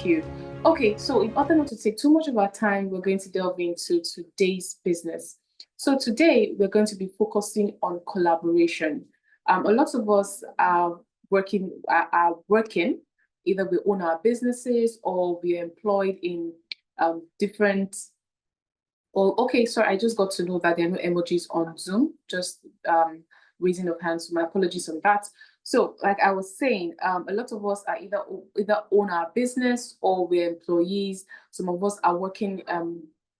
you. Okay, so in order not to take too much of our time, we're going to delve into today's business. So today we're going to be focusing on collaboration. A lot of us are working, either we own our businesses or we are employed in different. Oh, okay, sorry, I just got to know that there are no emojis on Zoom, just raising of hands. So my apologies on that. So, like I was saying, a lot of us are either own our business or we're employees. Some of us are working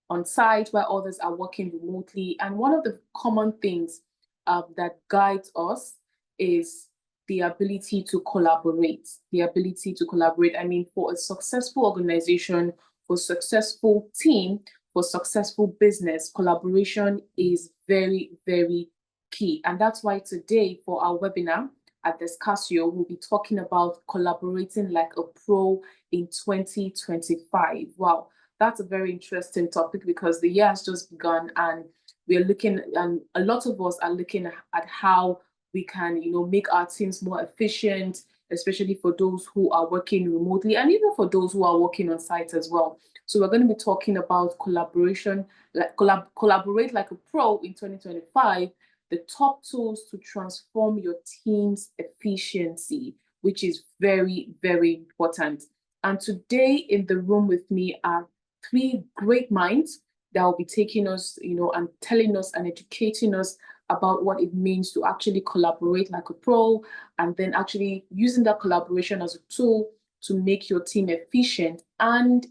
on site, while others are working remotely. And one of the common things that guides us is the ability to collaborate. The ability to collaborate. I mean, for a successful organization, for a successful team, for successful business, collaboration is very, very key. And that's why today for our webinar at Descasio, we'll be talking about collaborating like a pro in 2025. Wow, that's a very interesting topic because the year has just begun and we're looking, and a lot of us are looking at how we can, make our teams more efficient, especially for those who are working remotely and even for those who are working on site as well. So we're going to be talking about collaboration, like collaborate like a pro in 2025, the top tools to transform your team's efficiency, which is very, very important. And today in the room with me are three great minds that will be taking us, and telling us and educating us about what it means to actually collaborate like a pro, and then actually using that collaboration as a tool to make your team efficient and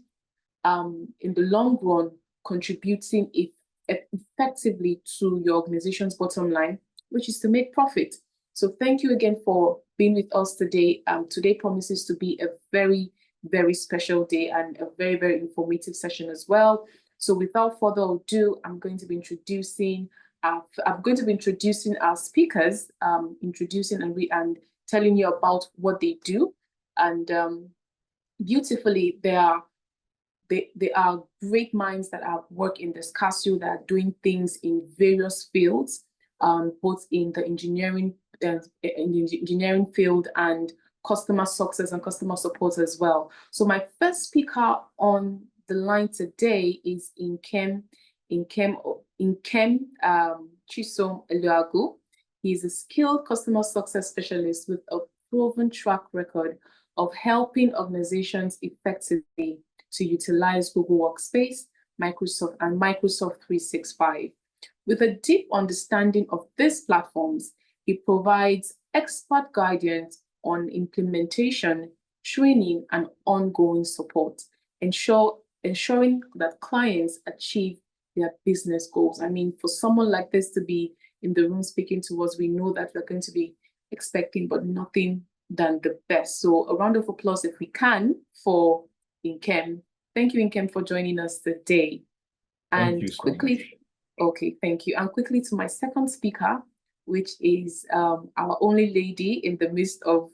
in the long run, contributing effectively to your organization's bottom line, which is to make profit. So thank you again for being with us today. Today promises to be a very, very special day and a very, very informative session as well. So without further ado, I'm going to be introducing our speakers, introducing and telling you about what they do. And beautifully, they are great minds that have worked in Descasio that are doing things in various fields, both in the engineering field and customer success and customer support as well. So my first speaker on the line today is Nkem Chisom Eluagu. He is a skilled customer success specialist with a proven track record of helping organizations effectively to utilize Google Workspace, Microsoft 365. With a deep understanding of these platforms, he provides expert guidance on implementation, training, and ongoing support, ensuring that clients achieve their business goals. I mean, for someone like this to be in the room speaking to us, we know that we're going to be expecting but nothing than the best. So a round of applause if we can for Nkem. Thank you, Nkem, for joining us today. Thank you so much. Okay, thank you. And quickly to my second speaker, which is our only lady in the midst of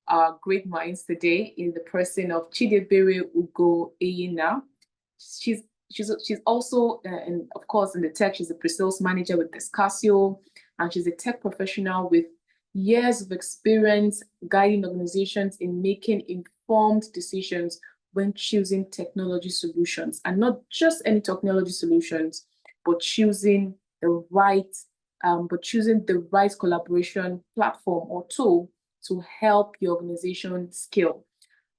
our great minds today, in the person of Chidebere Ugo Eyina. She's also, and of course, in the tech, she's a pre-sales manager with Descasio, and she's a tech professional with years of experience guiding organizations in making informed decisions when choosing technology solutions, and not just any technology solutions, but choosing the right collaboration platform or tool to help your organization scale.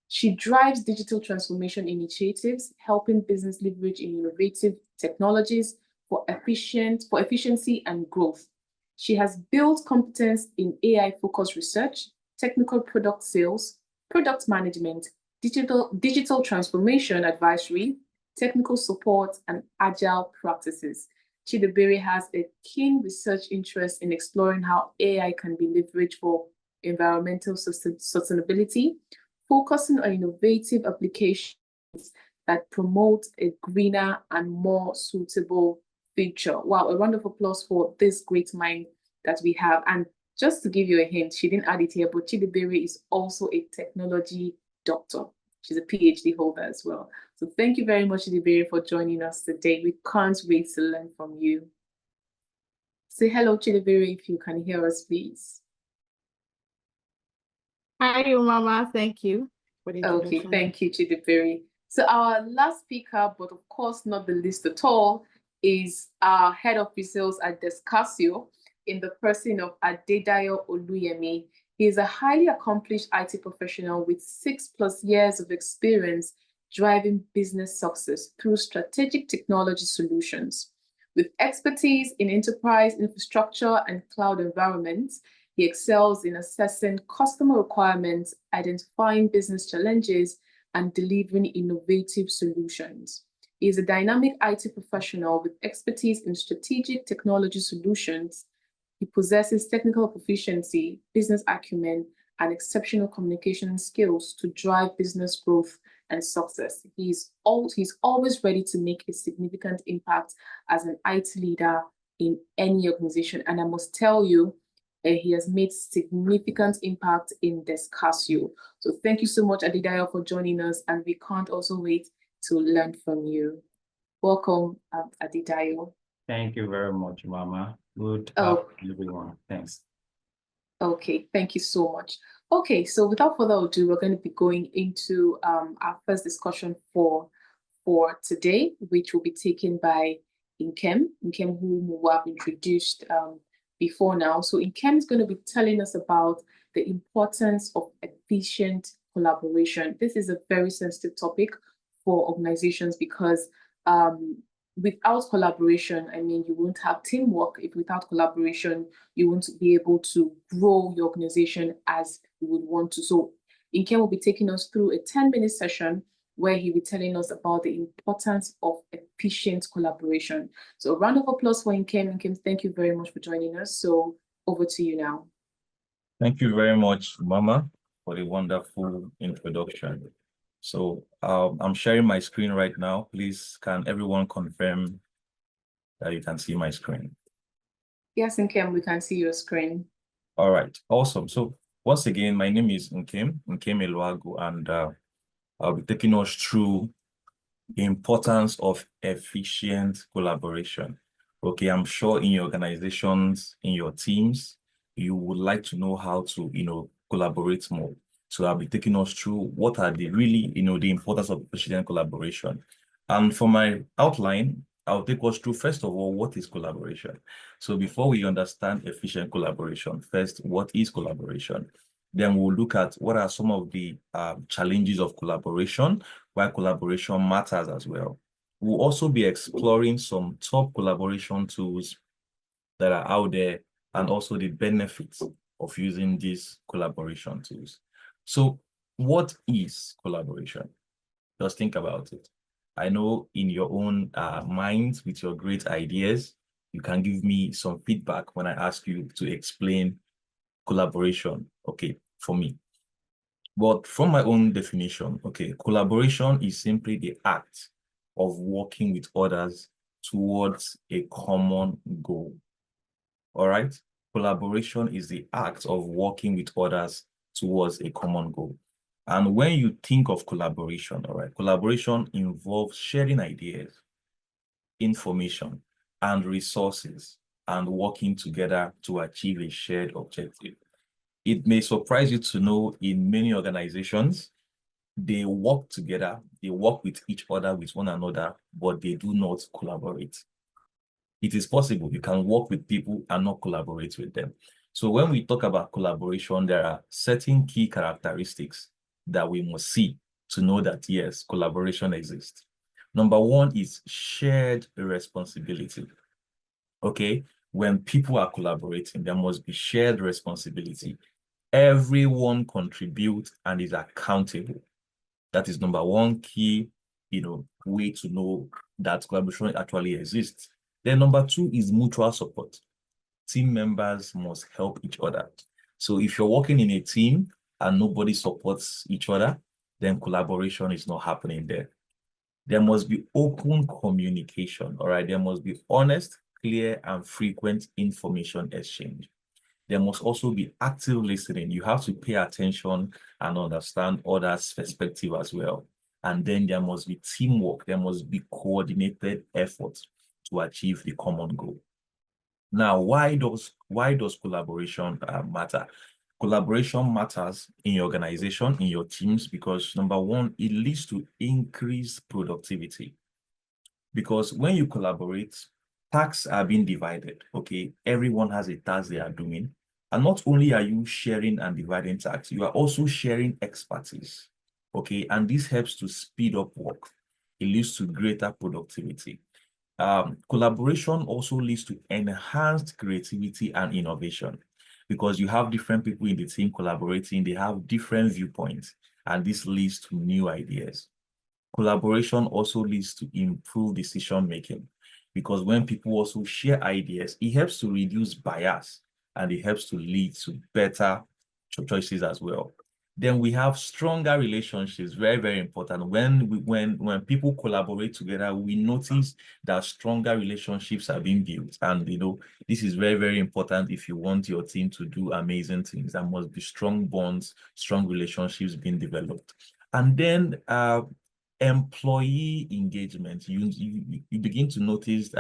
She drives digital transformation initiatives, helping business leverage innovative technologies for efficiency and growth. She has built competence in AI-focused research, technical product sales, product management, digital transformation advisory, technical support, and agile practices. Chidebere has a keen research interest in exploring how AI can be leveraged for environmental sustainability, focusing on innovative applications that promote a greener and more suitable future. Wow, a round of applause for this great mind that we have. And just to give you a hint, she didn't add it here, but Chidebere is also a technology doctor. She's a PhD holder as well. So thank you very much, Chidebere, for joining us today. We can't wait to learn from you. Say hello, Chidebere, if you can hear us, please. Hi, Mama. Thank you. Okay, thank you, Chidiperi. So our last speaker, but of course not the least at all, is our head of pre-sales at Descasio in the person of Adedayo Oluyemi. He is a highly accomplished IT professional with 6+ years of experience driving business success through strategic technology solutions. With expertise in enterprise infrastructure and cloud environments, he excels in assessing customer requirements, identifying business challenges, and delivering innovative solutions. He is a dynamic IT professional with expertise in strategic technology solutions. He possesses technical proficiency, business acumen, and exceptional communication skills to drive business growth and success. He's always ready to make a significant impact as an IT leader in any organization. And I must tell you, he has made significant impact in Descasio. So thank you so much, Adedayo, for joining us, and we can't also wait to learn from you. Welcome, Adedayo. Thank you very much, Mama. Good afternoon, everyone. Thanks. Okay, thank you so much. Okay, so without further ado, we're going to be going into our first discussion for today, which will be taken by Nkem, whom we have introduced before now. So Nkem is going to be telling us about the importance of efficient collaboration. This is a very sensitive topic for organizations because without collaboration, I mean, you won't have teamwork. If without collaboration, you won't be able to grow your organization as you would want to. So Nkem will be taking us through a 10-minute session where he'll be telling us about the importance of efficient collaboration. So a round of applause for Nkem. Nkem, thank you very much for joining us. So over to you now. Thank you very much, Mama, for the wonderful introduction. So I'm sharing my screen right now. Please, can everyone confirm that you can see my screen? Yes, Nkem, we can see your screen. All right, awesome. So once again, my name is Nkem Eluagu, and I'll be taking us through the importance of efficient collaboration. Okay, I'm sure in your organizations, in your teams, you would like to know how to, collaborate more. So I'll be taking us through what are the really, the importance of efficient collaboration. And for my outline, I'll take us through, first of all, what is collaboration? So before we understand efficient collaboration, first, what is collaboration? Then we'll look at what are some of the challenges of collaboration, why collaboration matters as well. We'll also be exploring some top collaboration tools that are out there and also the benefits of using these collaboration tools. So what is collaboration? Just think about it. I know in your own minds with your great ideas, you can give me some feedback when I ask you to explain collaboration, okay, for me. But from my own definition, okay, collaboration is simply the act of working with others towards a common goal. All right? Collaboration is the act of working with others towards a common goal. And when you think of collaboration, all right, collaboration involves sharing ideas, information, and resources, and working together to achieve a shared objective. It may surprise you to know in many organizations, they work together, they work with each other, with one another, but they do not collaborate. It is possible you can work with people and not collaborate with them. So when we talk about collaboration, there are certain key characteristics that we must see to know that, yes, collaboration exists. Number one is shared responsibility. Okay, when people are collaborating, there must be shared responsibility. Everyone contributes and is accountable. That is number one key, way to know that collaboration actually exists. Then number two is mutual support. Team members must help each other. So if you're working in a team and nobody supports each other, then collaboration is not happening there. There must be open communication, all right? There must be honest, clear, and frequent information exchange. There must also be active listening. You have to pay attention and understand others' perspective as well. And then there must be teamwork. There must be coordinated effort to achieve the common goal. Now, why does collaboration matter? Collaboration matters in your organization, in your teams, because number one, it leads to increased productivity. Because when you collaborate, tasks are being divided, okay? Everyone has a task they are doing. And not only are you sharing and dividing tasks, you are also sharing expertise, okay? And this helps to speed up work. It leads to greater productivity. Collaboration also leads to enhanced creativity and innovation because you have different people in the team collaborating, they have different viewpoints, and this leads to new ideas. Collaboration also leads to improved decision making because when people also share ideas, it helps to reduce bias and it helps to lead to better choices as well. Then we have stronger relationships, very, very important. When people collaborate together, we notice that stronger relationships are being built. And this is very, very important if you want your team to do amazing things. There must be strong bonds, strong relationships being developed. And then employee engagement, you begin to notice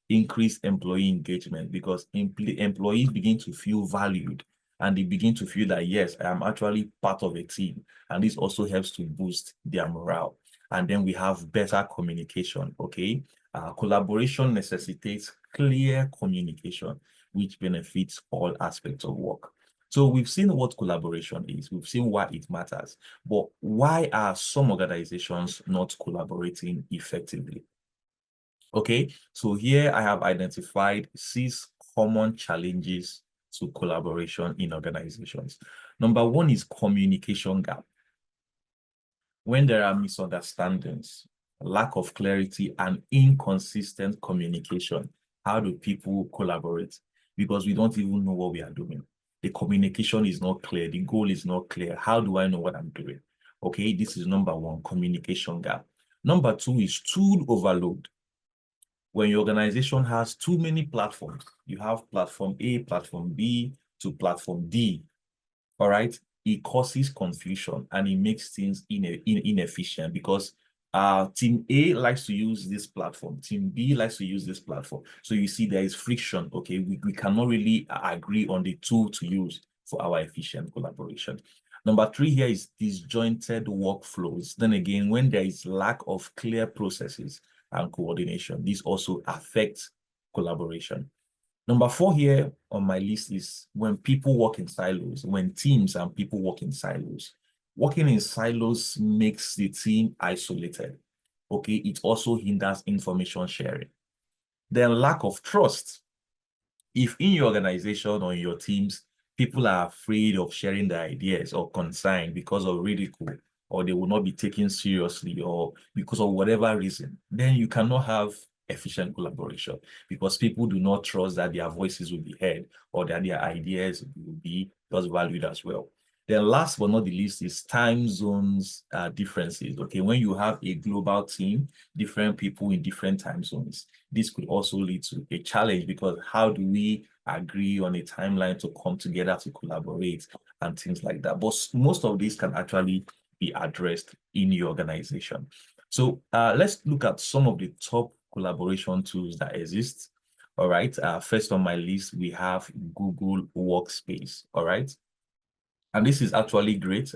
increased employee engagement because employees begin to feel valued and they begin to feel that, yes, I am actually part of a team. And this also helps to boost their morale. And then we have better communication, okay? Collaboration necessitates clear communication, which benefits all aspects of work. So we've seen what collaboration is. We've seen why it matters. But why are some organizations not collaborating effectively? Okay, so here I have identified 6 common challenges to collaboration in organizations. Number one is communication gap. When there are misunderstandings, lack of clarity, and inconsistent communication, how do people collaborate? Because we don't even know what we are doing. The communication is not clear. The goal is not clear. How do I know what I'm doing? Okay, this is number one, communication gap. Number two is tool overload. When your organization has too many platforms, you have platform A, platform B to platform D, all right, it causes confusion and it makes things inefficient because team A likes to use this platform, team B likes to use this platform. So you see there is friction, okay? We cannot really agree on the tool to use for our efficient collaboration. Number three here is disjointed workflows. Then again, when there is lack of clear processes and coordination, this also affects collaboration. Number four here on my list is when people work in silos, when teams and people work in silos. Working in silos makes the team isolated. Okay, it also hinders information sharing. Then lack of trust. If in your organization or in your teams, people are afraid of sharing their ideas or concern because of ridicule, or they will not be taken seriously, or because of whatever reason, then you cannot have efficient collaboration because people do not trust that their voices will be heard or that their ideas will be just valued as well. Then last but not the least is time zones differences. Okay, when you have a global team, different people in different time zones, this could also lead to a challenge because how do we agree on a timeline to come together to collaborate and things like that? But most of these can actually be addressed in your organization. So let's look at some of the top collaboration tools that exist. All right. First on my list, we have Google Workspace. All right. And this is actually great.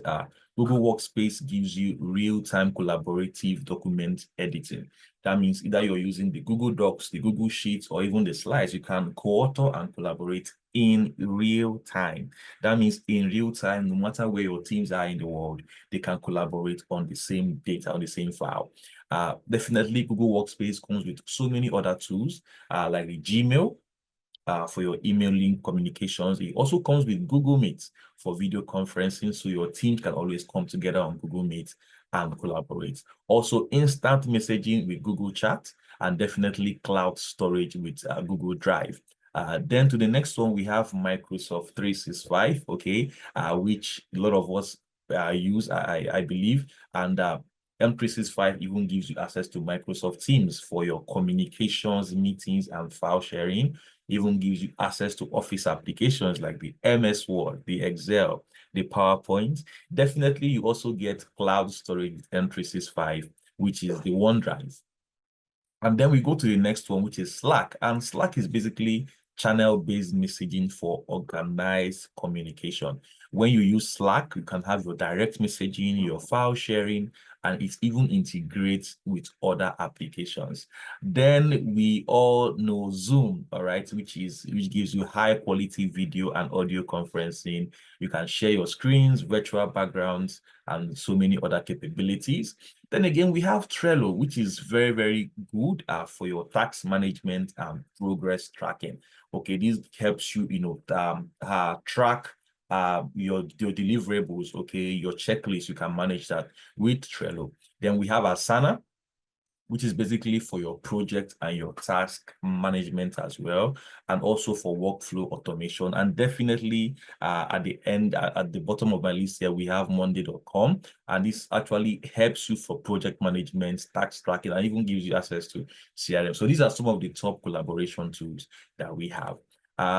Google Workspace gives you real-time collaborative document editing. That means either you're using the Google Docs, the Google Sheets, or even the slides, you can co-author and collaborate in real time. That means in real time, no matter where your teams are in the world, they can collaborate on the same data, on the same file. Definitely, Google Workspace comes with so many other tools like the Gmail, for your emailing communications. It also comes with Google Meet for video conferencing, so your team can always come together on Google Meet and collaborate. Also, instant messaging with Google Chat, and definitely cloud storage with Google Drive. Then to the next one, we have Microsoft 365, okay, which a lot of us use, I believe, and M365 even gives you access to Microsoft Teams for your communications, meetings, and file sharing. Even gives you access to Office applications like the MS Word, the Excel, the PowerPoint. Definitely, you also get cloud storage with M365, which is the OneDrive. And then we go to the next one, which is Slack. And Slack is basically channel-based messaging for organized communication. When you use Slack, you can have your direct messaging, your file sharing, and it even integrates with other applications. Then we all know Zoom, all right, which gives you high quality video and audio conferencing. You can share your screens, virtual backgrounds, and so many other capabilities. Then again, we have Trello, which is very, very good for your task management and progress tracking. Okay, this helps you, track your deliverables, okay, your checklist. You can manage that with Trello. Then we have Asana, which is basically for your project and your task management as well, and also for workflow automation. And definitely at the bottom of my list here, we have monday.com, and this actually helps you for project management, task tracking, and even gives you access to CRM. So these are some of the top collaboration tools that we have.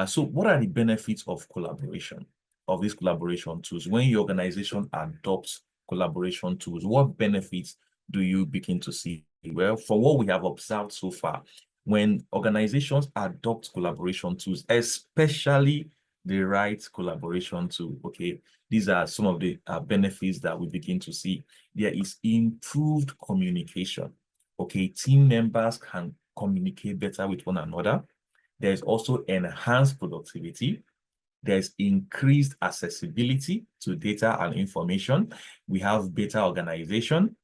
So what are the benefits of collaboration, of these collaboration tools? When your organization adopts collaboration tools, what benefits do you begin to see? Well, for what we have observed so far, when organizations adopt collaboration tools, especially the right collaboration tool, okay, these are some of the benefits that we begin to see. There is improved communication. Okay, team members can communicate better with one another. There's also enhanced productivity. There's increased accessibility to data and information. We have better organization,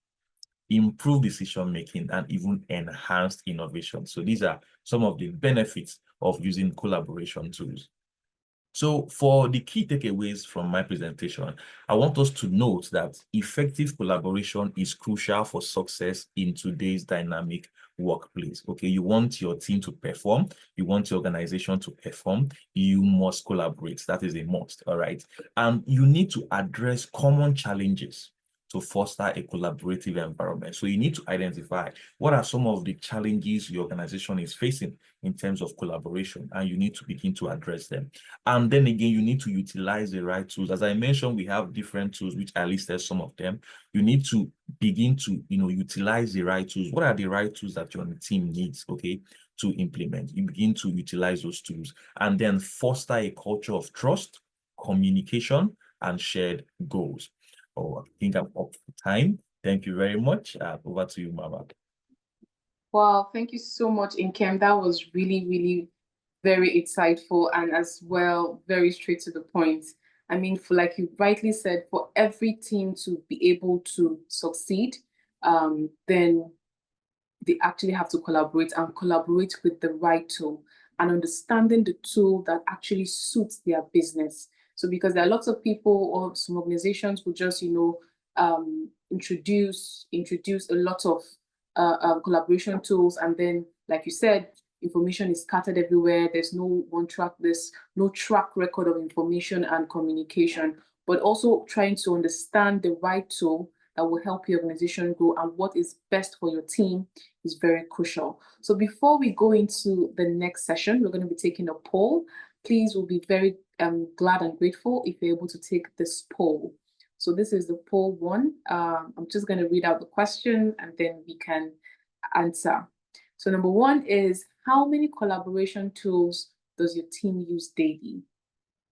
improve decision-making, and even enhanced innovation. So these are some of the benefits of using collaboration tools. So for the key takeaways from my presentation, I want us to note that effective collaboration is crucial for success in today's dynamic workplace. Okay, you want your team to perform, you want your organization to perform, you must collaborate. That is a must, all right? And you need to address common challenges to foster a collaborative environment. So you need to identify what are some of the challenges your organization is facing in terms of collaboration, and you need to begin to address them. And then again, you need to utilize the right tools. As I mentioned, we have different tools, which I listed some of them. You need to begin to, utilize the right tools. What are the right tools that your team needs, okay, to implement? You begin to utilize those tools and then foster a culture of trust, communication, and shared goals. Oh, I think I'm up for time. Thank you very much. Over to you, Mama. Wow, thank you so much, Nkem. That was really, really very insightful and as well, very straight to the point. I mean, for like you rightly said, for every team to be able to succeed, then they actually have to collaborate and collaborate with the right tool and understanding the tool that actually suits their business. So because there are lots of people or some organizations who just, introduce a lot of collaboration tools, and then, like you said, information is scattered everywhere. There's there's no track record of information and communication, but also trying to understand the right tool that will help your organization grow and what is best for your team is very crucial. So before we go into the next session, we're going to be taking a poll. Please, we'll be very glad and grateful if you're able to take this poll. So this is the poll one. I'm just going to read out the question and then we can answer. So number one is, how many collaboration tools does your team use daily?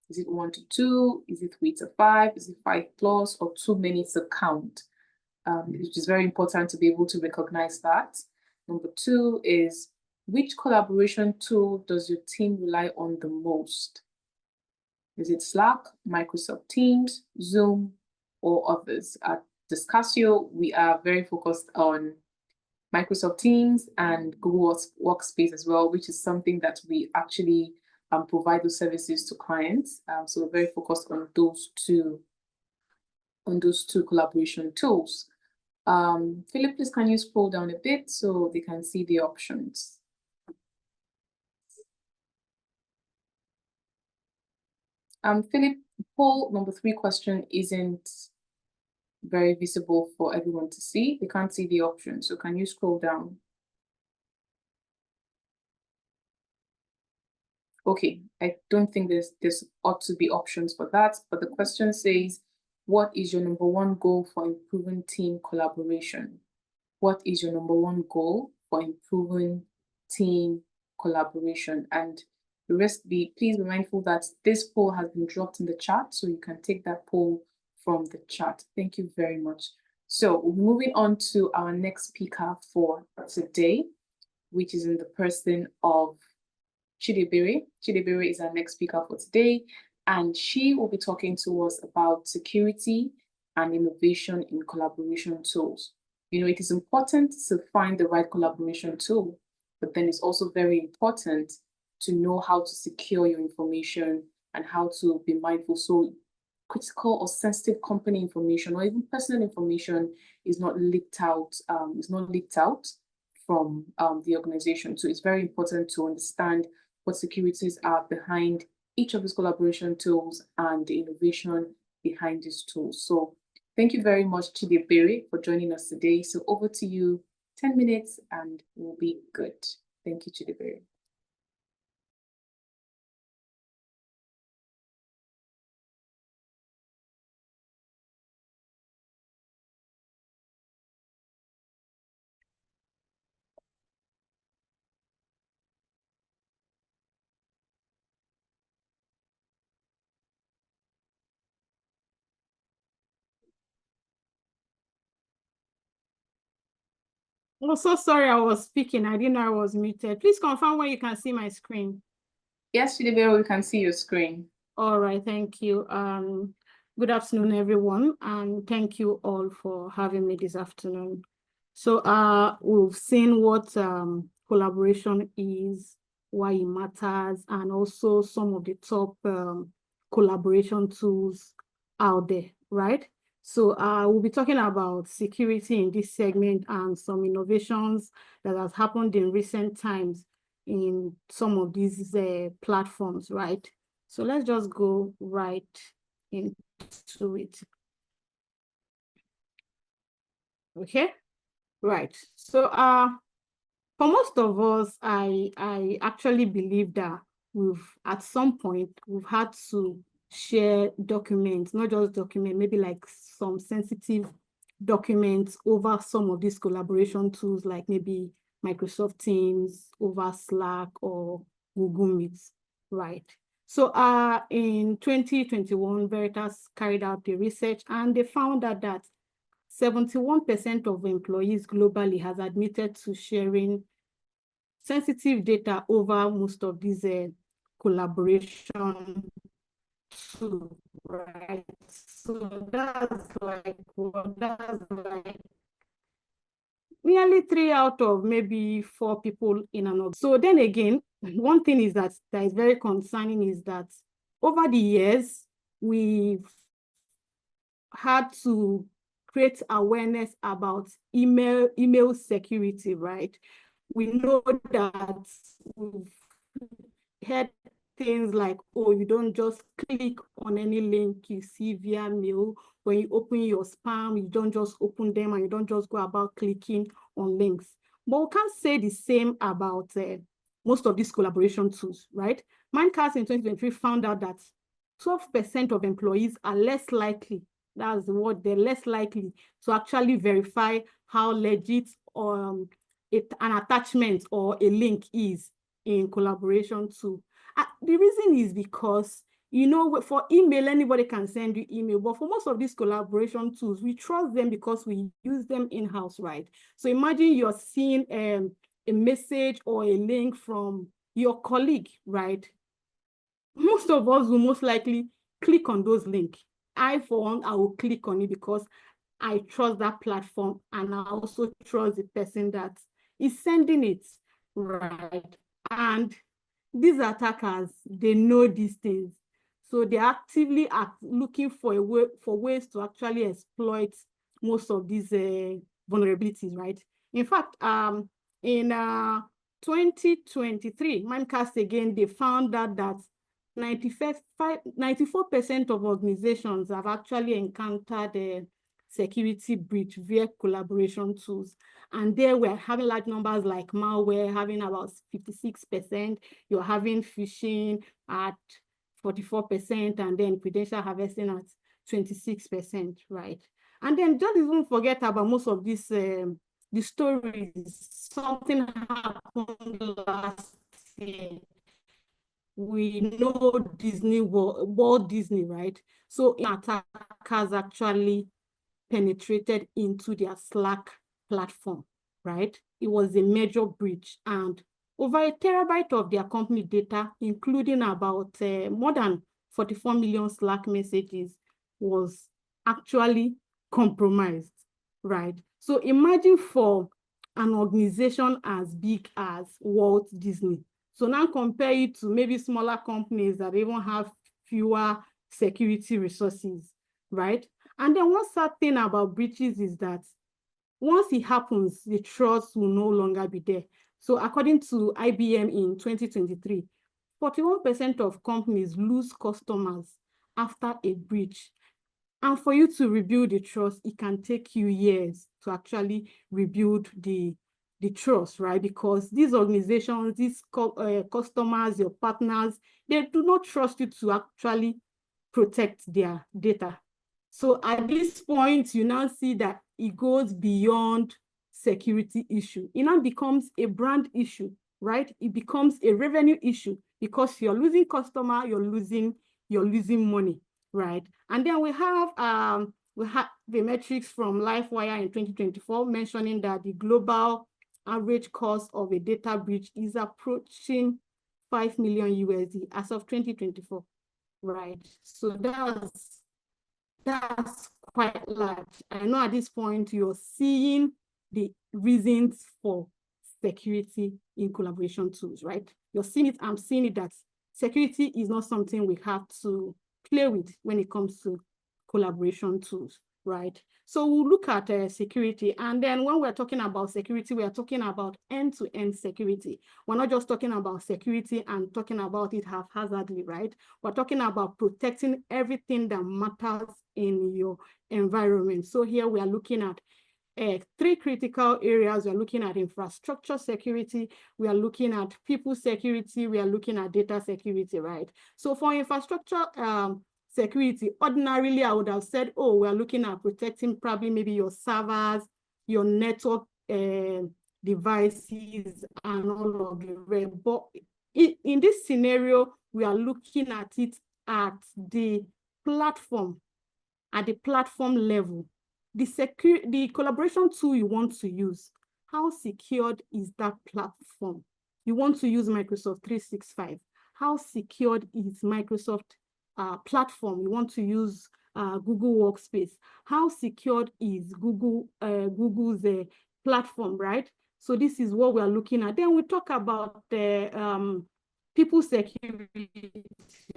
Is it 1 to 2? Is it 3 to 5? Is it 5 plus, or too many to count? Which is very important to be able to recognize that. Number 2 is, which collaboration tool does your team rely on the most? Is it Slack, Microsoft Teams, Zoom, or others? At Discussio, we are very focused on Microsoft Teams and Google Workspace as well, which is something that we actually provide those services to clients. So we're very focused on those two collaboration tools. Philip, please can you scroll down a bit so they can see the options? Philip, poll number 3 question isn't very visible for everyone to see. They can't see the options. So can you scroll down? Okay, I don't think there's ought to be options for that, but the question says, what is your number 1 goal for improving team collaboration? What is your number 1 goal for improving team collaboration? And Please be mindful that this poll has been dropped in the chat, so you can take that poll from the chat. Thank you very much. So moving on to our next speaker for today, which is in the person of Chidebere. Chidebere is our next speaker for today, and she will be talking to us about security and innovation in collaboration tools. You know, it is important to find the right collaboration tool, but then it's also very important to know how to secure your information and how to be mindful. So critical or sensitive company information or even personal information is not leaked out, from the organization. So it's very important to understand what securities are behind each of these collaboration tools and the innovation behind these tools. So thank you very much, Chidebere, for joining us today. So over to you, 10 minutes and we'll be good. Thank you, Chidebere. Oh, so sorry, I was speaking. I didn't know I was muted. Please confirm when you can see my screen. Yes, Chidebere, we can see your screen. All right, thank you. Good afternoon, everyone, and thank you all for having me this afternoon. So we've seen what collaboration is, why it matters, and also some of the top collaboration tools out there, right? So we'll be talking about security in this segment and some innovations that has happened in recent times in some of these platforms, right? So let's just go right into it. Okay, right. So for most of us, I actually believe that at some point we've had to share documents, not just documents, maybe like some sensitive documents over some of these collaboration tools, like maybe Microsoft Teams, over Slack or Google Meets, right? So in 2021, Veritas carried out the research and they found that 71% of employees globally has admitted to sharing sensitive data over most of these collaboration tools, right? So that's like nearly 3 out of maybe 4 people in an organization. So then again, one thing is that is very concerning is that over the years, we've had to create awareness about email security, right? We know that we've heard things like, oh, you don't just click on any link you see via mail. When you open your spam, you don't just open them and you don't just go about clicking on links. But we can't say the same about most of these collaboration tools, right? Mimecast in 2023 found out that 12% of employees are less likely, that's the word, they're less likely to actually verify how legit an attachment or a link is in collaboration tool. The reason is because, you know, for email, anybody can send you email, but for most of these collaboration tools, we trust them because we use them in-house, right? So imagine you're seeing a message or a link from your colleague, right? Most of us will most likely click on those links. I, for one, I will click on it because I trust that platform and I also trust the person that is sending it, right? And these attackers, they know these things. So they're actively looking for ways to actually exploit most of these vulnerabilities, right? In fact, in 2023, Mimecast again, they found that 94% of organizations have actually encountered a security breach via collaboration tools. And there we're having large numbers like malware, having about 56%, you're having phishing at 44%, and then credential harvesting at 26%, right? And then don't even forget about most of these the stories. Something happened last year we know Disney, Walt Disney, right? So attackers actually penetrated into their Slack platform, right? It was a major breach, and over 1 terabyte of their company data, including about more than 44 million Slack messages, was actually compromised, right? So imagine for an organization as big as Walt Disney. So now compare it to maybe smaller companies that even have fewer security resources, right? And then one sad thing about breaches is that once it happens, the trust will no longer be there. So according to IBM in 2023, 41% of companies lose customers after a breach. And for you to rebuild the trust, it can take you years to actually rebuild the trust, right? Because these organizations, these customers, your partners, they do not trust you to actually protect their data. So at this point, you now see that it goes beyond security issue. It now becomes a brand issue, right? It becomes a revenue issue because you're losing customer, you're losing money, right? And then we have the metrics from LifeWire in 2024 mentioning that the global average cost of a data breach is approaching 5 million USD as of 2024, right? So that's quite large. I know at this point you're seeing the reasons for security in collaboration tools, right? You're seeing it, I'm seeing it, that security is not something we have to play with when it comes to collaboration tools, right? So we'll look at security. And then when we're talking about security, we are talking about end-to-end security. We're not just talking about security and talking about it haphazardly, right? We're talking about protecting everything that matters in your environment. So here we are looking at 3 critical areas. We're looking at infrastructure security, we are looking at people security, we are looking at data security, right? So for infrastructure security, ordinarily I would have said, oh, we're looking at protecting probably maybe your servers, your network devices, and all of the rest. But in this scenario, we are looking at it at the platform level. The collaboration tool you want to use, how secured is that platform? You want to use Microsoft 365. How secured is Microsoft platform? You want to use Google Workspace. How secured is Google's platform, right? So this is what we are looking at. Then we talk about the people security,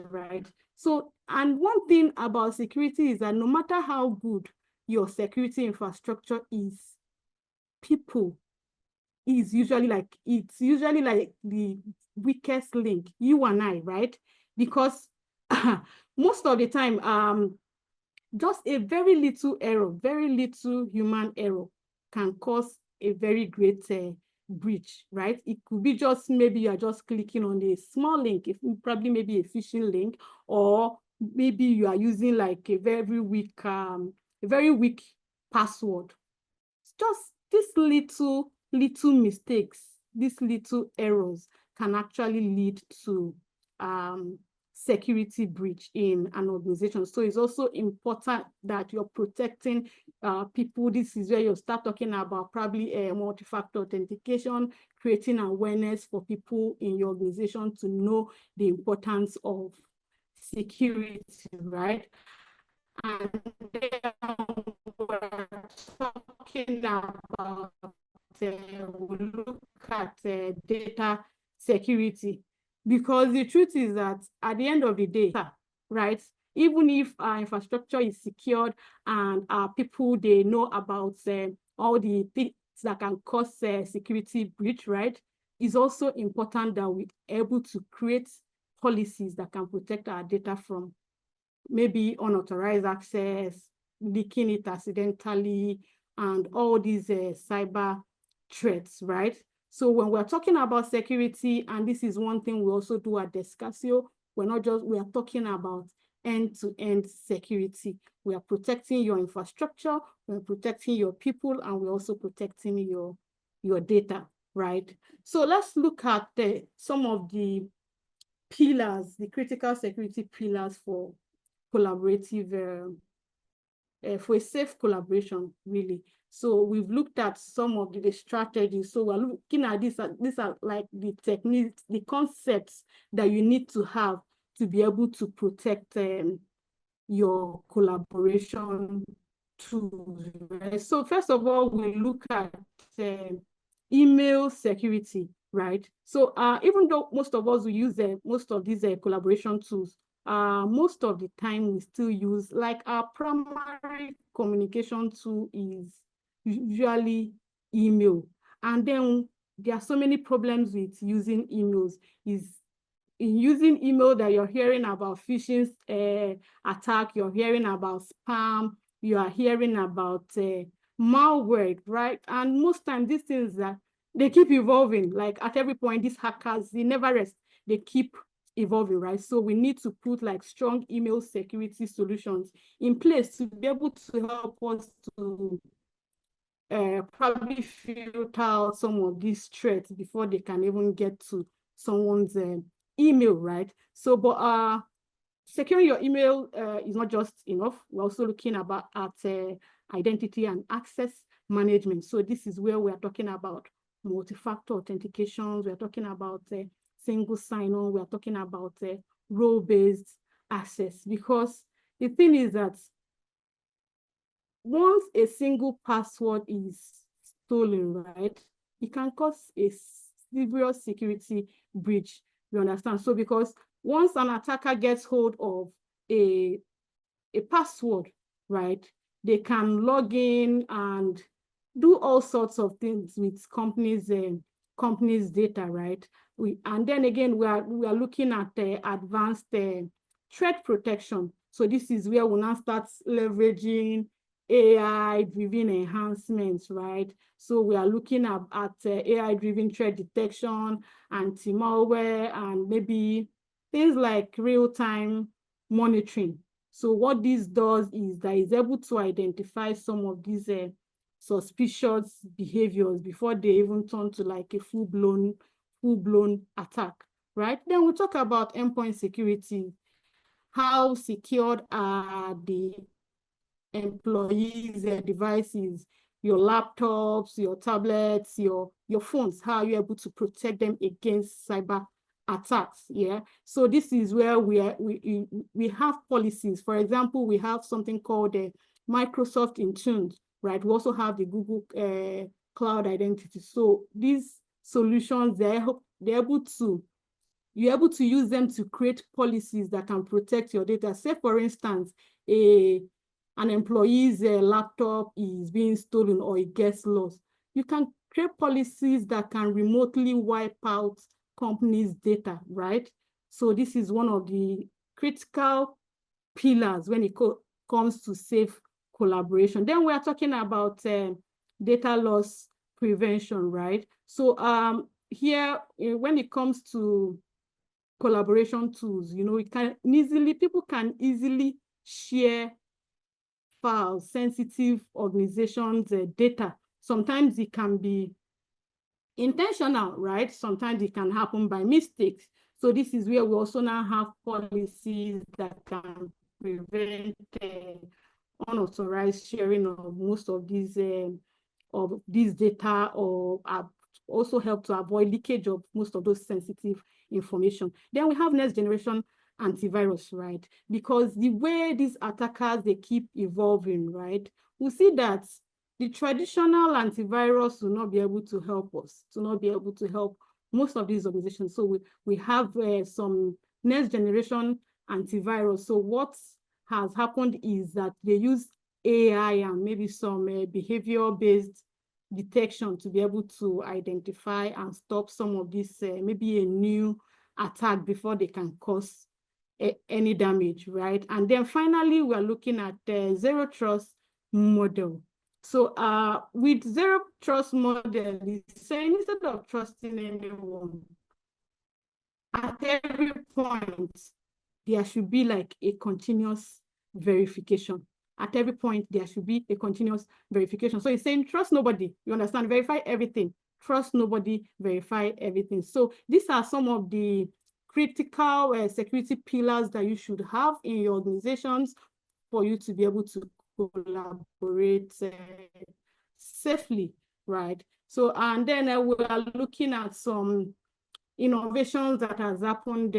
right? So, and one thing about security is that no matter how good your security infrastructure is, people is usually like, it's usually like the weakest link, you and I, right? Because most of the time, just a very little error, very little human error can cause a very great breach, right? It could be just maybe you are just clicking on a small link, probably maybe a phishing link, or maybe you are using like a very weak password. It's just these little mistakes, these little errors can actually lead to security breach in an organization. So it's also important that you're protecting people. This is where you start talking about probably a multi-factor authentication, creating awareness for people in your organization to know the importance of security, right? And then we're talking about, we look at data security, because the truth is that at the end of the day, right, even if our infrastructure is secured and our people, they know about all the things that can cause security breach, right, it's also important that we're able to create policies that can protect our data from maybe unauthorized access, leaking it accidentally, and all these cyber threats, right? So when we're talking about security, and this is one thing we also do at Descasio, we are talking about end-to-end security. We are protecting your infrastructure, we're protecting your people, and we're also protecting your data, right? So let's look at some of the pillars, the critical security pillars for collaborative, for a safe collaboration, really. So we've looked at some of the strategies. So we're looking at these are like the techniques, the concepts that you need to have to be able to protect your collaboration tools. Right? So first of all, we look at email security, right? So even though most of us will use most of these collaboration tools, most of the time we still use, like, our primary communication tool is usually email. And then there are so many problems with using emails. In using email that you're hearing about phishing attack, you're hearing about spam, you are hearing about malware, right? And most times these things that they keep evolving. Like at every point, these hackers, they never rest. They keep evolving, right? So we need to put like strong email security solutions in place to be able to help us to probably filter out some of these threats before they can even get to someone's email, right? So, but securing your email is not just enough. We're also looking at identity and access management. So this is where we are talking about multi-factor authentications. We're talking about single sign-on. We're talking about role-based access, because the thing is that once a single password is stolen, right, it can cause a serious security breach. You understand? So because once an attacker gets hold of a password, right, they can log in and do all sorts of things with companies' data, right? And then again, we are looking at advanced threat protection. So this is where we now start leveraging AI-driven enhancements, right? So we are looking at AI-driven threat detection, anti-malware, and maybe things like real-time monitoring. So what this does is that it's able to identify some of these suspicious behaviors before they even turn to like a full-blown attack, right? Then we talk about endpoint security. How secured are the employees' devices, your laptops, your tablets, your phones? How are you able to protect them against cyber attacks? Yeah, so this is where we have policies. For example, we have something called Microsoft Intune, right? We also have the Google Cloud Identity. So these solutions, you're able to use them to create policies that can protect your data. Say, for instance, an employee's laptop is being stolen or it gets lost. You can create policies that can remotely wipe out companies' data, right? So this is one of the critical pillars when it comes to safe collaboration. Then we are talking about data loss prevention, right? So here, when it comes to collaboration tools, you know, people can easily share files, sensitive organizations' data. Sometimes it can be intentional, right? Sometimes it can happen by mistakes. So this is where we also now have policies that can prevent unauthorized sharing of most of these data, or also help to avoid leakage of most of those sensitive information. Then we have next generation antivirus, right? Because the way these attackers, they keep evolving, right? We see that the traditional antivirus will not be able to help us, to not be able to help most of these organizations. So we have some next generation antivirus. So what has happened is that they use AI and maybe some behavior-based detection to be able to identify and stop some of this, maybe a new attack before they can cause any damage, right? And then finally, we're looking at the zero trust model. So with zero trust model, it's saying instead of trusting anyone, at every point, there should be like a continuous verification. At every point, there should be a continuous verification. So it's saying trust nobody, you understand, verify everything. Trust nobody, verify everything. So these are some of the critical security pillars that you should have in your organizations for you to be able to collaborate safely, right? So, and then we are looking at some innovations that has happened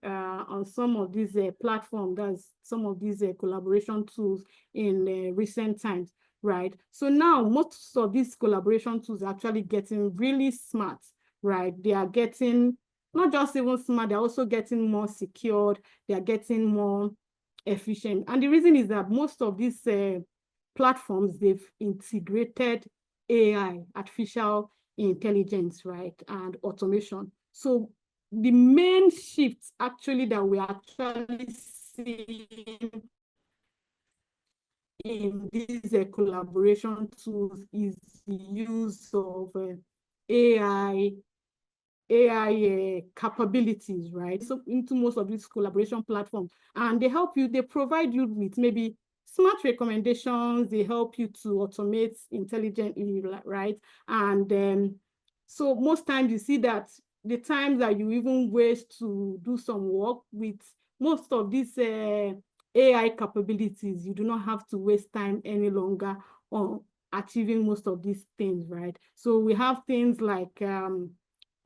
on some of these platforms, that's some of these collaboration tools in recent times, right? So now most of these collaboration tools are actually getting really smart, right? They are getting not just even smart, they're also getting more secured, they are getting more efficient. And the reason is that most of these platforms, they've integrated AI, artificial intelligence, right, and automation. So the main shift actually that we are actually seeing in these collaboration tools is the use of AI capabilities, right? So into most of these collaboration platforms, and they help you, they provide you with maybe smart recommendations, they help you to automate intelligently, right? And so most times you see that the times that you even waste to do some work with most of these AI capabilities, you do not have to waste time any longer on achieving most of these things, right? So we have things like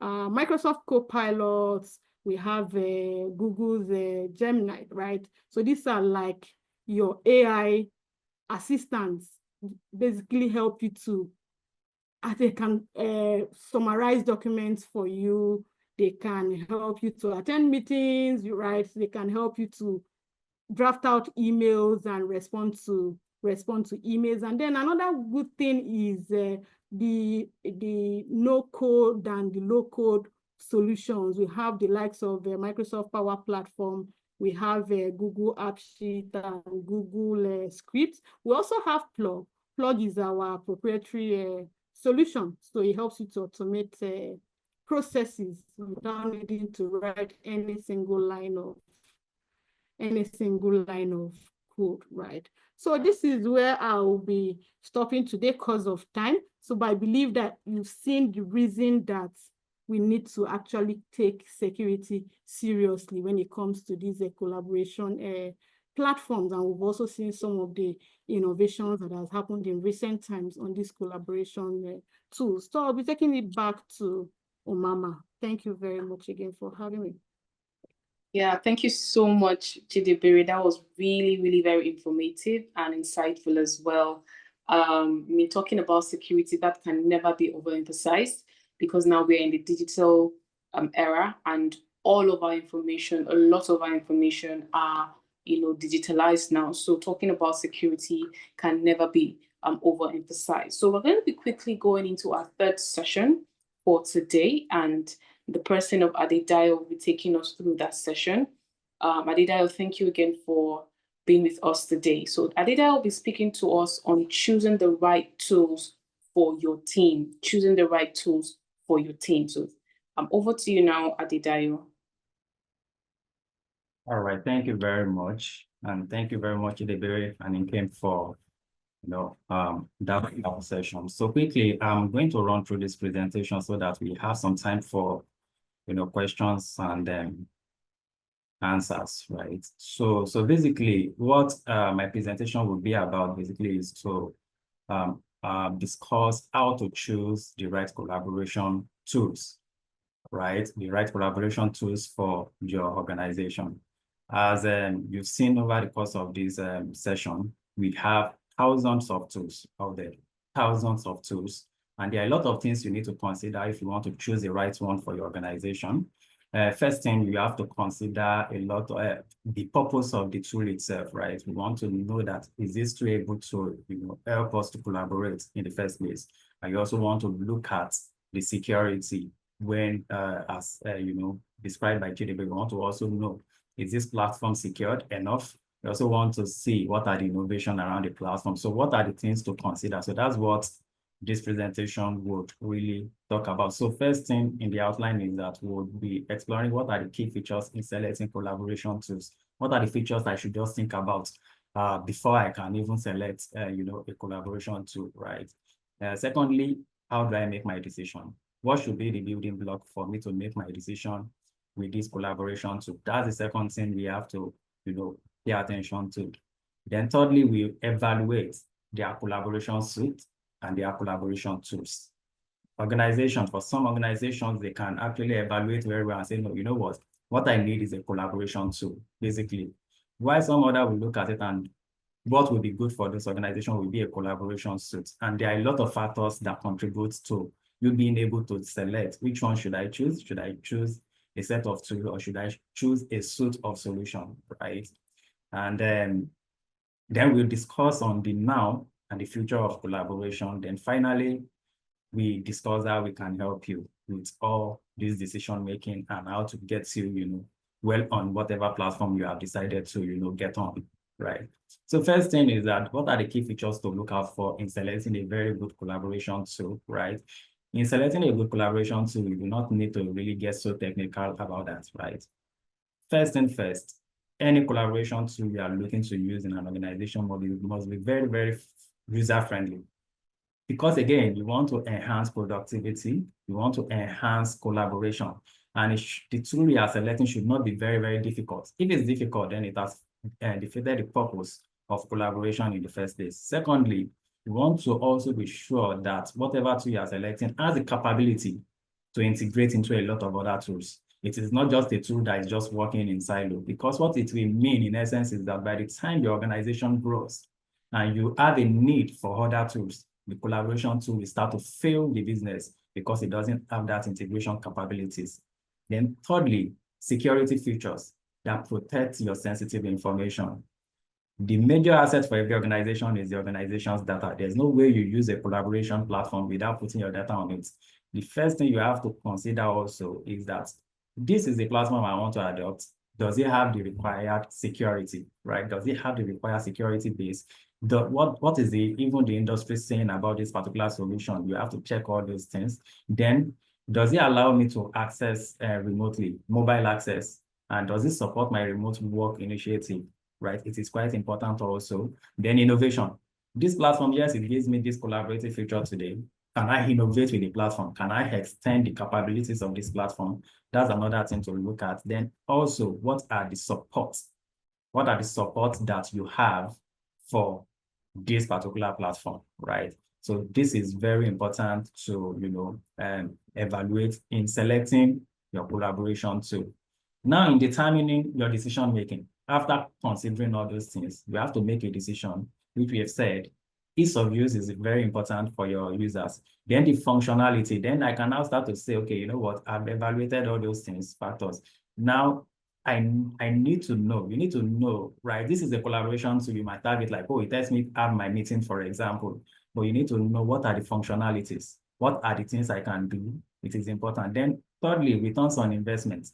Microsoft Copilots, we have Google's Gemini, right? So these are like your AI assistants, basically help you to, they can summarize documents for you, they can help you to attend meetings, right? They can help you to draft out emails and respond to emails. And then another good thing is the no code and the low code solutions. We have the likes of Microsoft Power Platform, we have Google AppSheet and Google Scripts. We also have Plug. Plug is our proprietary solution, so it helps you to automate processes without needing to write any single line of code, right? So this is where I will be stopping today because of time. So but I believe that you've seen the reason that we need to actually take security seriously when it comes to these collaboration platforms. And we've also seen some of the innovations that has happened in recent times on these collaboration tools. So I'll be taking it back to Omama. Thank you very much again for having me. Yeah, thank you so much, Chidibere. That was really, really very informative and insightful as well. I mean, talking about security, that can never be overemphasized because now we're in the digital era, and all of our information, a lot of our information are, digitalized now. So talking about security can never be overemphasized. So we're going to be quickly going into our third session for today, and the person of Adedayo will be taking us through that session. Adedayo, thank you again for being with us today. So Adedayo will be speaking to us on choosing the right tools for your team, choosing the right tools for your team. So over to you now, Adedayo. All right, thank you very much. And thank you very much, Chidibere and Nkem, for that session. So quickly, I'm going to run through this presentation so that we have some time for questions and answers, right? So basically, what my presentation will be about basically is to discuss how to choose the right collaboration tools, right? The right collaboration tools for your organization. As you've seen over the course of this session, we have thousands of tools out there, thousands of tools. And there are a lot of things you need to consider if you want to choose the right one for your organization. First thing, you have to consider a lot of the purpose of the tool itself, right? We want to know that is this tool able to help us to collaborate in the first place. And you also want to look at the security when, as described by Chidibere, we want to also know, is this platform secured enough? We also want to see what are the innovation around the platform. So what are the things to consider? So that's what this presentation would really talk about. So first thing in the outline is that we'll be exploring what are the key features in selecting collaboration tools. What are the features I should just think about before I can even select, a collaboration tool, right? Secondly, how do I make my decision? What should be the building block for me to make my decision with this collaboration tool. That's the second thing we have to, pay attention to. Then thirdly, we evaluate their collaboration suite and their collaboration tools. For some organizations, they can actually evaluate very well and say, no, you know what I need is a collaboration tool, basically. While some other will look at it and what will be good for this organization will be a collaboration suite. And there are a lot of factors that contribute to you being able to select which one should I choose? Should I choose a set of tools or should I choose a suite of solutions, right? And then we'll discuss on the now and the future of collaboration. Then finally, we discuss how we can help you with all this decision making and how to get you, well on whatever platform you have decided to, get on, right? So first thing is that what are the key features to look out for in selecting a very good collaboration tool, right? In selecting a good collaboration tool, you do not need to really get so technical about that, right? First thing first, any collaboration tool you are looking to use in an organization must be very, very user-friendly. Because again, you want to enhance productivity, you want to enhance collaboration, and the tool you are selecting should not be very, very difficult. If it's difficult, then it has defeated the purpose of collaboration in the first place. Secondly, you want to also be sure that whatever tool you are selecting has the capability to integrate into a lot of other tools. It is not just a tool that is just working in silo, because what it will mean in essence is that by the time the organization grows and you have a need for other tools, the collaboration tool will start to fail the business because it doesn't have that integration capabilities. Then thirdly, security features that protect your sensitive information. The major asset for every organization is the organization's data. There's no way you use a collaboration platform without putting your data on it. The first thing you have to consider also is that this is the platform I want to adopt. Does it have the required security, right? Does it have the required security base? What is even the industry saying about this particular solution? You have to check all those things. Then, does it allow me to access remotely, mobile access? And does it support my remote work initiative, right? It is quite important also. Then innovation. This platform, yes, it gives me this collaborative feature today. Can I innovate with the platform? Can I extend the capabilities of this platform? That's another thing to look at. Then also, what are the supports? What are the supports that you have for this particular platform, right? So this is very important to, evaluate in selecting your collaboration tool. Now, in determining your decision making, after considering all those things, you have to make a decision, which we have said, ease of use is very important for your users. Then the functionality, then I can now start to say, okay, you know what, I've evaluated all those things, factors. Now, I need to know, you need to know, right? This is a collaboration, so you might have it like, oh, it lets me have my meeting, for example. But you need to know what are the functionalities, what are the things I can do. It is important. Then thirdly, returns on investment.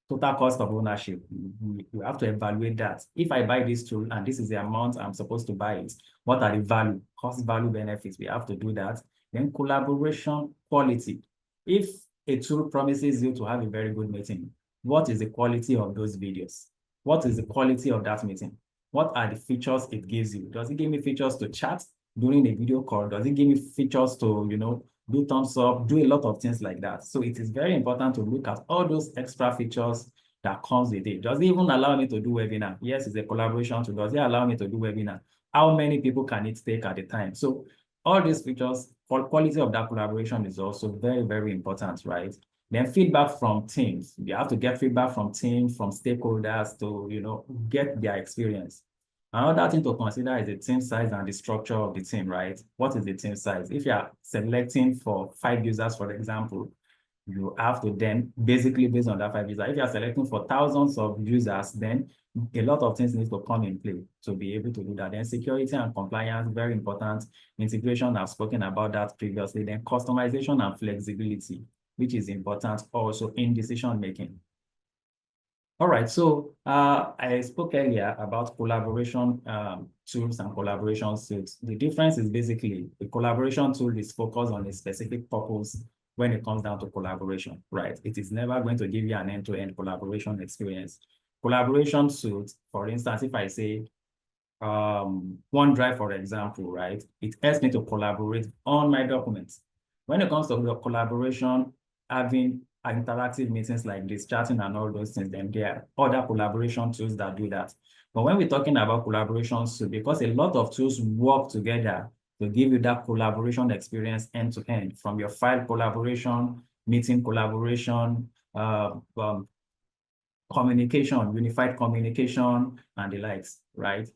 Total cost of ownership, you have to evaluate that. If I buy this tool and this is the amount I'm supposed to buy it, what are the value, cost value benefits? We have to do that. Then collaboration quality. If a tool promises you to have a very good meeting, what is the quality of those videos? What is the quality of that meeting? What are the features it gives you? Does it give me features to chat during a video call? Does it give me features to, do thumbs up, do a lot of things like that? So it is very important to look at all those extra features that comes with it. Does it even allow me to do webinar? Yes, it's a collaboration tool. Does it allow me to do webinar? How many people can it take at a time? So all these features, quality of that collaboration is also very, very important, right? Then feedback from teams. You have to get feedback from teams, from stakeholders to, get their experience. Another thing to consider is the team size and the structure of the team, right? What is the team size? If you are selecting for 5 users, for example, you have to then basically based on that 5 users. If you are selecting for thousands of users, then a lot of things need to come in play to be able to do that. Then security and compliance, very important. Integration, I've spoken about that previously. Then customization and flexibility, which is important also in decision making. All right, so I spoke earlier about collaboration tools and collaboration suites. The difference is basically the collaboration tool is focused on a specific purpose when it comes down to collaboration, right? It is never going to give you an end-to-end collaboration experience. Collaboration suite, for instance, if I say OneDrive, for example, right? It helps me to collaborate on my documents. When it comes to collaboration, having interactive meetings like this, chatting and all those things, then there are other collaboration tools that do that. But when we're talking about collaboration tools, because a lot of tools work together to give you that collaboration experience end to end, from your file collaboration, meeting collaboration, communication, unified communication, and the likes, right?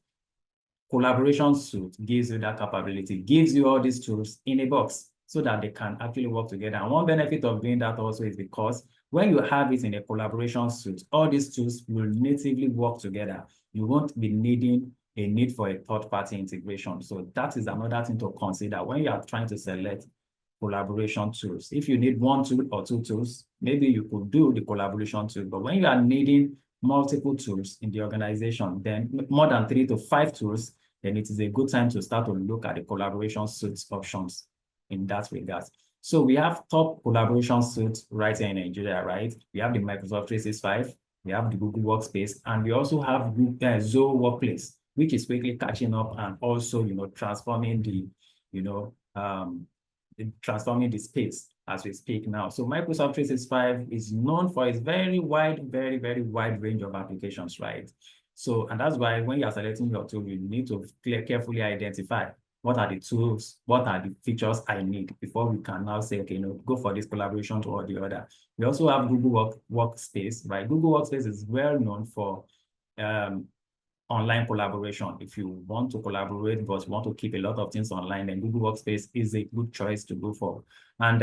Collaboration suite gives you that capability, gives you all these tools in a box so that they can actually work together. And one benefit of doing that also is because when you have it in a collaboration suite, all these tools will natively work together. You won't be needing a need for a third-party integration. So that is another thing to consider when you are trying to select collaboration tools. If you need one tool or two tools, maybe you could do the collaboration tool. But when you are needing multiple tools in the organization, then more than 3 to 5 tools, then it is a good time to start to look at the collaboration suites options in that regard. So we have top collaboration suites right here in Nigeria, right? We have the Microsoft 365, we have the Google Workspace, and we also have Zoho Workplace, which is quickly catching up and also, transforming the, transforming the space as we speak now. So Microsoft 365 is known for its very wide, very, very wide range of applications, right? So, and that's why when you're selecting your tool, you need to carefully identify what are the tools, what are the features I need before we can now say, okay, go for this collaboration tool or the other. We also have Google Workspace, right? Google Workspace is well known for online collaboration. If you want to collaborate but want to keep a lot of things online, then Google Workspace is a good choice to go for. And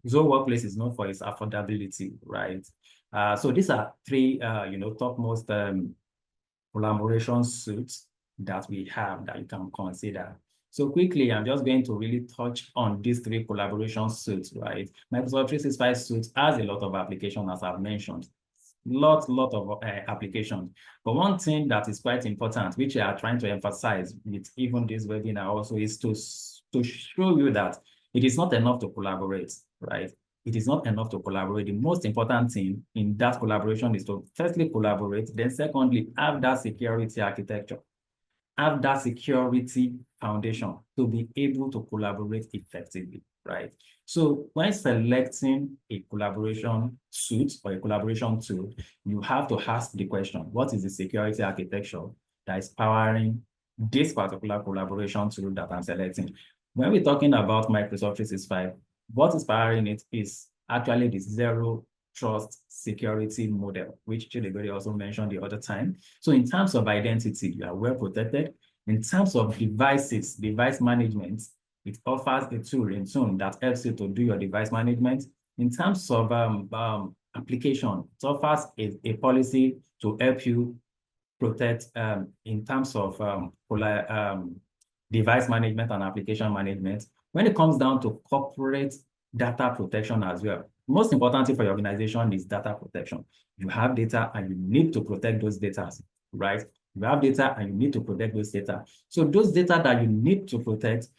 Zoho Workplace is known for its affordability, right? So these are 3, topmost collaboration suites that we have that you can consider. So quickly, I'm just going to really touch on these 3 collaboration suites, right? Microsoft 365 suite has a lot of applications, as I've mentioned. Lot of applications. But one thing that is quite important, which I are trying to emphasize with even this webinar also, is to show you that it is not enough to collaborate, right? It is not enough to collaborate. The most important thing in that collaboration is to firstly collaborate, then secondly, have that security architecture, have that security foundation to be able to collaborate effectively, right? So when selecting a collaboration suite or a collaboration tool, you have to ask the question, what is the security architecture that is powering this particular collaboration tool that I'm selecting? When we're talking about Microsoft 365, what is powering it is actually the zero trust security model, which Chidebere also mentioned the other time. So in terms of identity, you are well protected. In terms of devices, device management, it offers a tool in Zoom that helps you to do your device management. In terms of application, it offers a policy to help you protect in terms of device management and application management. When it comes down to corporate data protection as well, most important thing for your organization is data protection. You have data and you need to protect those data, right? You have data and you need to protect those data. So those data that you need to protect,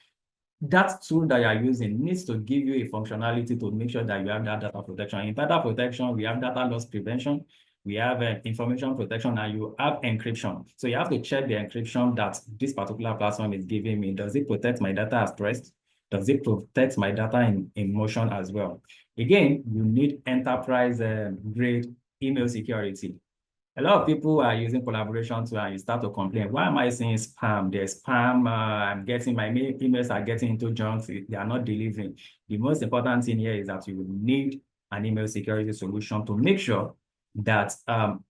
that tool that you're using needs to give you a functionality to make sure that you have that data protection. In data protection, we have data loss prevention, we have information protection, and you have encryption. So you have to check the encryption that this particular platform is giving me. Does it protect my data as pressed? Does it protect my data in motion as well? Again, you need enterprise grade email security. A lot of people are using collaboration tools and you start to complain, why am I seeing spam? There's spam, I'm getting, my emails are getting into junk, they are not delivering. The most important thing here is that you will need an email security solution to make sure that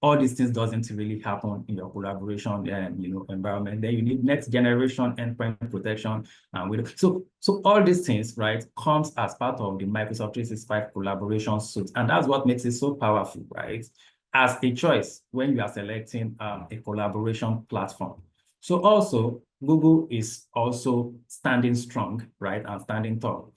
all these things doesn't really happen in your collaboration environment. Then you need next generation endpoint protection. So all these things, right, comes as part of the Microsoft 365 collaboration suite. And that's what makes it so powerful, right? As a choice when you are selecting a collaboration platform. So also, Google is also standing strong, right, and standing tall.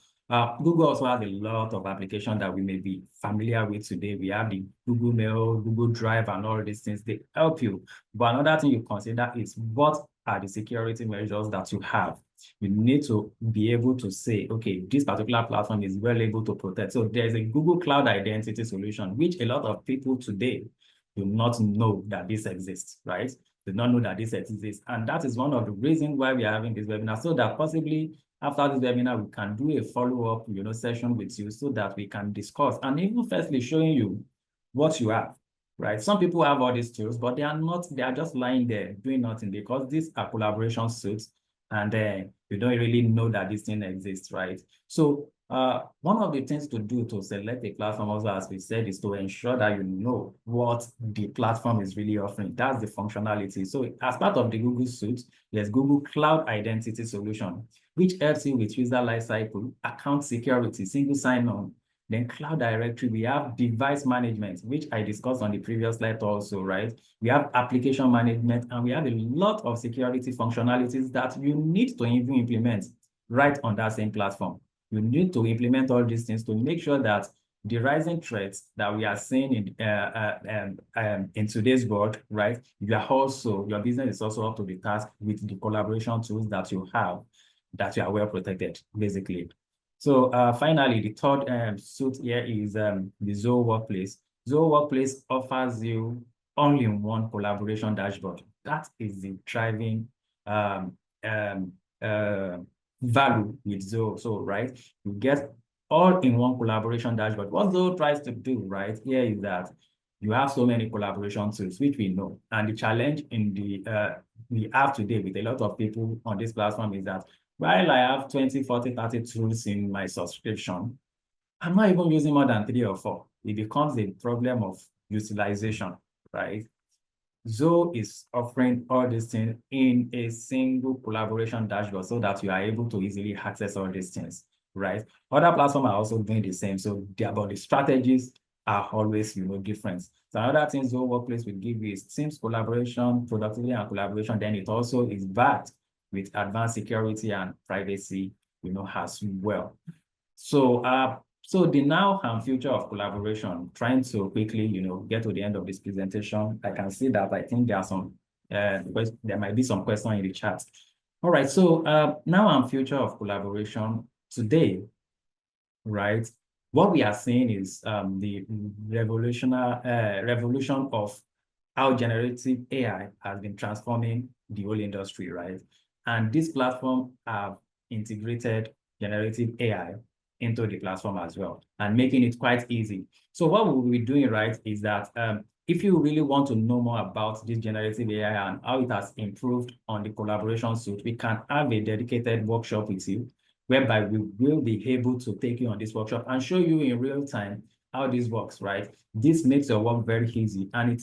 Google also has a lot of applications that we may be familiar with today. We have the Google Mail, Google Drive, and all these things. They help you. But another thing you consider is what are the security measures that you have. You need to be able to say, okay, this particular platform is well able to protect. So there's a Google Cloud Identity solution, which a lot of people today do not know that this exists, right? Do not know that this exists. And that is one of the reasons why we are having this webinar, so that possibly after this webinar, we can do a follow-up, session with you so that we can discuss and even firstly showing you what you have, right? Some people have all these tools, but they are just lying there doing nothing because these are collaboration suits and you don't really know that this thing exists, right? So one of the things to do to select a platform also, as we said, is to ensure that you know what the platform is really offering. That's the functionality. So as part of the Google suite, there's Google Cloud Identity Solution, which helps you with user lifecycle, account security, single sign-on. Then Cloud Directory, we have device management, which I discussed on the previous slide also, right? We have application management, and we have a lot of security functionalities that you need to even implement right on that same platform. You need to implement all these things to make sure that the rising threats that we are seeing in today's world, right? Your business is also up to the task with the collaboration tools that you have, that you are well protected, basically. So finally, the third suite here is the Zoho Workplace. Zoho Workplace offers you all-in-one collaboration dashboard. That is the driving value with Zoho. So, right, you get all-in-one collaboration dashboard. What Zoho tries to do, right, here is that you have so many collaboration tools, which we know. And the challenge in we have today with a lot of people on this platform is that while I have 20, 40, 30 tools in my subscription, I'm not even using more than 3 or 4. It becomes a problem of utilization, right? Zoho is offering all these things in a single collaboration dashboard so that you are able to easily access all these things, right? Other platforms are also doing the same. So the strategies are always, different. So another thing Zoho Workplace will give you is teams collaboration, productivity and collaboration. Then it also is backed with advanced security and privacy, as well. So so the now and future of collaboration, trying to quickly, get to the end of this presentation. I can see that I think there are some, there might be some questions in the chat. All right, so now and future of collaboration today, right? What we are seeing is the revolution of how generative AI has been transforming the whole industry, right? And this platform have integrated generative AI into the platform as well and making it quite easy. So what we'll be doing, right, is that if you really want to know more about this generative AI and how it has improved on the collaboration suite, we can have a dedicated workshop with you, whereby we will be able to take you on this workshop and show you in real time how this works, right? This makes your work very easy, and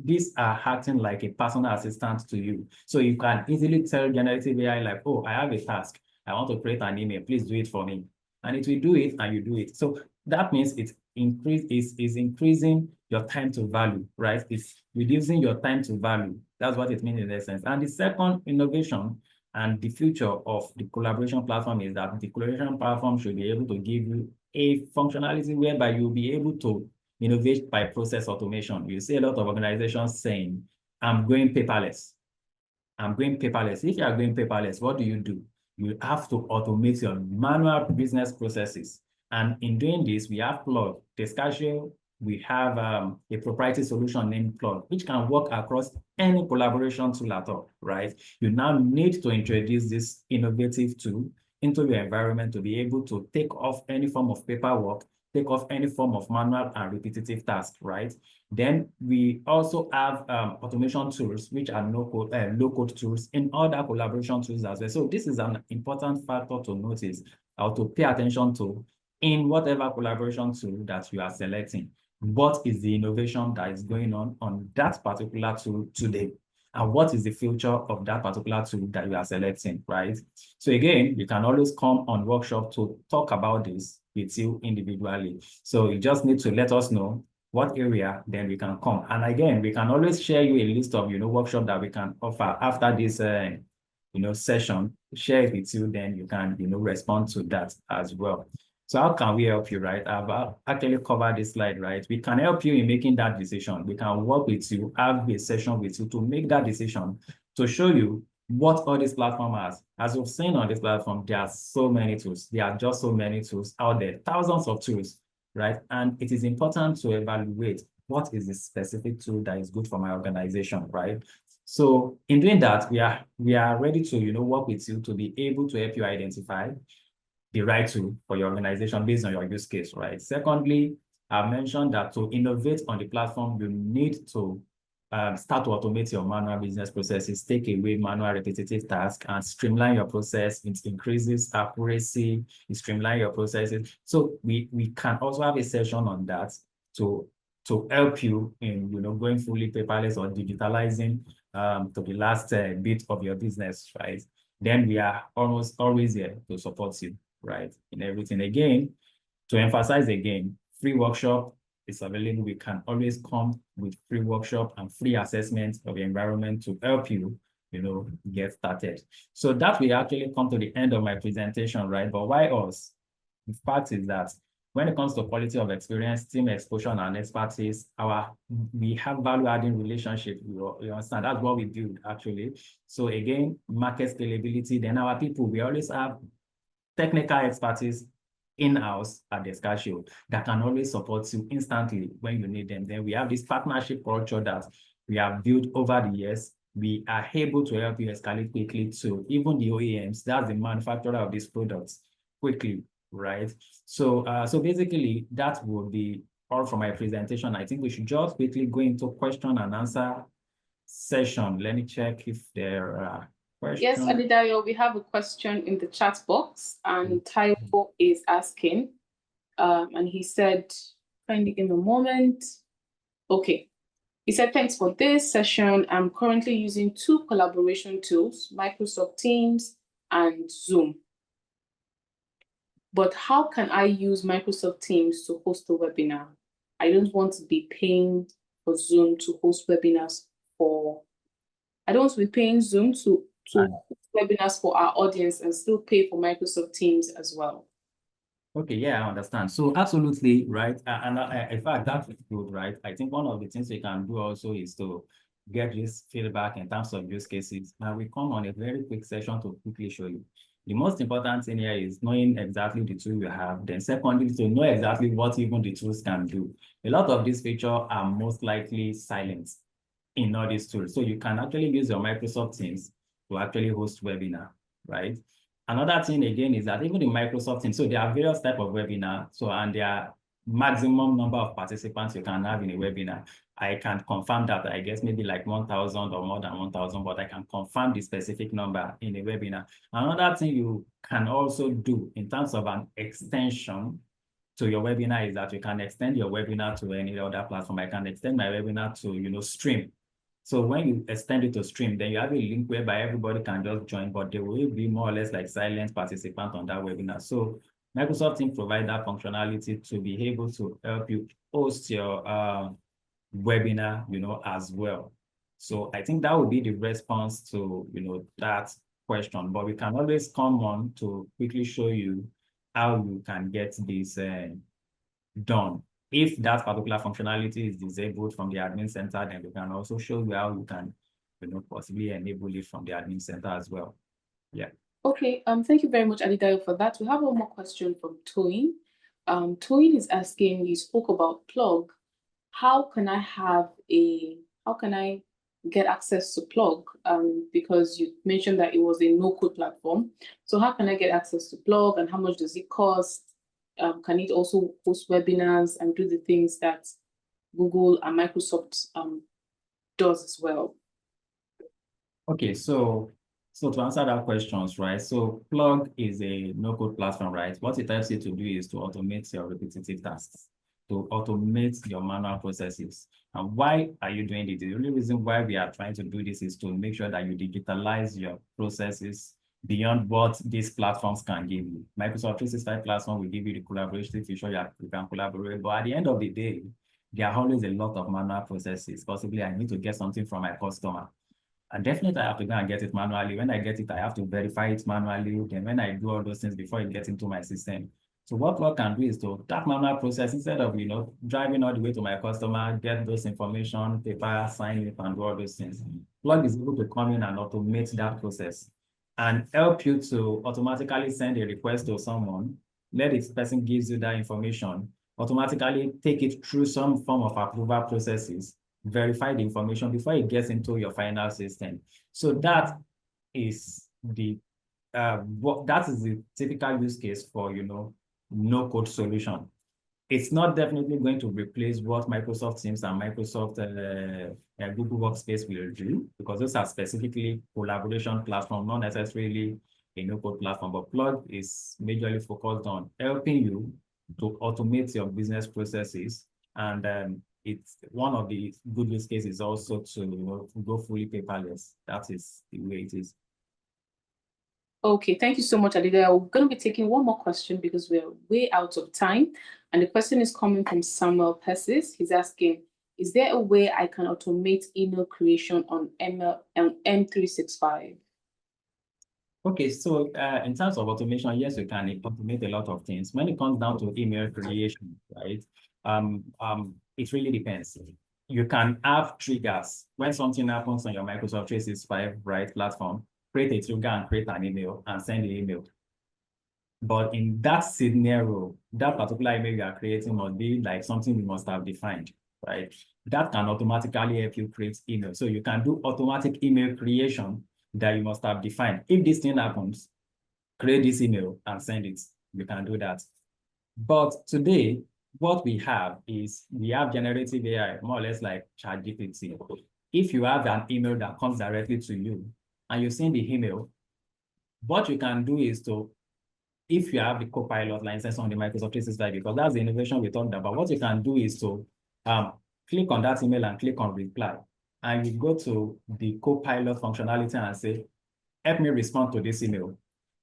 these are acting like a personal assistant to you. So you can easily tell generative AI like, oh, I have a task. I want to create an email. Please do it for me. And it will do it, and you do it. So that means it's increasing your time to value, right? It's reducing your time to value. That's what it means in essence. And the second innovation and the future of the collaboration platform is that the collaboration platform should be able to give you a functionality whereby you'll be able to innovate by process automation. You see a lot of organizations saying, I'm going paperless. I'm going paperless. If you are going paperless, what do? You have to automate your manual business processes. And in doing this, we have Plug, Discussion. We have a proprietary solution named Plug, which can work across any collaboration tool at all, right? You now need to introduce this innovative tool into your environment to be able to take off any form of paperwork, take off any form of manual and repetitive tasks, right? Then we also have automation tools, which are low-code tools in other collaboration tools as well. So this is an important factor to notice, or to pay attention to in whatever collaboration tool that you are selecting. What is the innovation that is going on that particular tool today? And what is the future of that particular tool that you are selecting, right? So again, you can always come on workshop to talk about this with you individually. So you just need to let us know what area, then we can come. And again, we can always share you a list of, workshop that we can offer after this, session. Share it with you, then you can, respond to that as well. So how can we help you, right? I've actually covered this slide, right? We can help you in making that decision. We can work with you, have a session with you to make that decision, to show you what all this platform has. As you've seen on this platform, there are so many tools. There are just so many tools out there, thousands of tools, right? And it is important to evaluate what is the specific tool that is good for my organization, right? So in doing that, we are ready to work with you to be able to help you identify the right tool for your organization based on your use case, right? Secondly, I mentioned that to innovate on the platform, you need to start to automate your manual business processes, take away manual repetitive tasks, and streamline your process. It increases accuracy, it streamline your processes. So we can also have a session on that to help you in going fully paperless or digitalizing to the last bit of your business, right? Then we are almost always here to support you, right, in everything. Again, to emphasize again, free workshop is available. We can always come with free workshop and free assessment of the environment to help you, get started. So that will actually come to the end of my presentation, right? But why us? The fact is that when it comes to quality of experience, team exposure, and expertise, we have value-adding relationship. You understand? That's what we build, actually. So again, market scalability. Then our people, we always have technical expertise in-house at the Scatio that can always support you instantly when you need them. Then we have this partnership culture that we have built over the years. We are able to help you escalate quickly to even the OEMs, that's the manufacturer of these products, quickly, right? So, so basically, that would be all from my presentation. I think we should just quickly go into question and answer session. Let me check if there are questions. Yes, Adedayo, we have a question in the chat box, and Taiwo is asking, and he said, find it in a moment. Okay. He said, thanks for this session. I'm currently using 2 collaboration tools, Microsoft Teams and Zoom. But how can I use Microsoft Teams to host a webinar? I don't want to be paying for Zoom to host webinars I don't want to be paying Zoom to host webinars for our audience and still pay for Microsoft Teams as well. Okay, yeah, I understand. So absolutely, right? And in fact, that's good, right? I think one of the things we can do also is to get this feedback in terms of use cases. Now we come on a very quick session to quickly show you. The most important thing here is knowing exactly the tool you have. Then secondly, to know exactly what even the tools can do. A lot of these features are most likely silent in all these tools. So you can actually use your Microsoft Teams to actually host webinar, right? Another thing again is that even the Microsoft Teams, so there are various types of webinar. So, and there are maximum number of participants you can have in a webinar. I can confirm that, I guess maybe like 1,000 or more than 1,000, but I can confirm the specific number in a webinar. Another thing you can also do in terms of an extension to your webinar is that you can extend your webinar to any other platform. I can extend my webinar to, stream. So when you extend it to stream, then you have a link whereby everybody can just join, but there will be more or less like silent participants on that webinar. So Microsoft Teams provide that functionality to be able to help you host your webinar, as well. So I think that would be the response to, that question, but we can always come on to quickly show you how you can get this done. If that particular functionality is disabled from the admin center, then we can also show you how you can, possibly enable it from the admin center as well. Yeah. Okay, thank you very much, Adedayo, for that. We have one more question from Toyin. Toyin is asking, you spoke about Plug. How can I get access to Plug? Because you mentioned that it was a no-code platform. So how can I get access to Plug, and how much does it cost? Can it also host webinars and do the things that Google and Microsoft does as well? Okay, so to answer that questions, right? So Plug is a no-code platform, right? What it helps you to do is to automate your repetitive tasks, to automate your manual processes. And why are you doing it? The only reason why we are trying to do this is to make sure that you digitalize your processes beyond what these platforms can give you. Microsoft 365 platform will give you the collaboration feature, you can collaborate, but at the end of the day, there are always a lot of manual processes. Possibly I need to get something from my customer. And definitely I have to go and get it manually. When I get it, I have to verify it manually. Then when I do all those things before it gets into my system. So what Plug can do is to that manual process, instead of, driving all the way to my customer, get those information, paper, sign it, and do all those things. Plug is able to come in and automate that process and help you to automatically send a request to someone, let this person gives you that information, automatically take it through some form of approval processes, verify the information before it gets into your final system. So that is the typical use case for, no code solution. It's not definitely going to replace what Microsoft Teams and Microsoft Google Workspace will do, because those are specifically collaboration platform, not necessarily a no-code platform. But Plug is majorly focused on helping you to automate your business processes, and it's one of the good use cases also to go fully paperless. That is the way it is. Okay, thank you so much, Adida. We're going to be taking one more question because we're way out of time. And the question is coming from Samuel Persis. He's asking, is there a way I can automate email creation on M365? Okay, so in terms of automation, yes, you can automate a lot of things. When it comes down to email creation, right? It really depends. You can have triggers. When something happens on your Microsoft 365 platform, create a trigger and create an email and send the email. But in that scenario, that particular email you are creating must be like something you must have defined, right? That can automatically help you create email. So you can do automatic email creation that you must have defined. If this thing happens, create this email and send it. You can do that. But today, what we have is we have generative AI, more or less like ChatGPT. If you have an email that comes directly to you and you send the email, what you can do is to, if you have the Copilot license on the Microsoft 365, because that's the innovation we talked about, what you can do is to click on that email and click on reply. And you go to the Copilot functionality and say, help me respond to this email.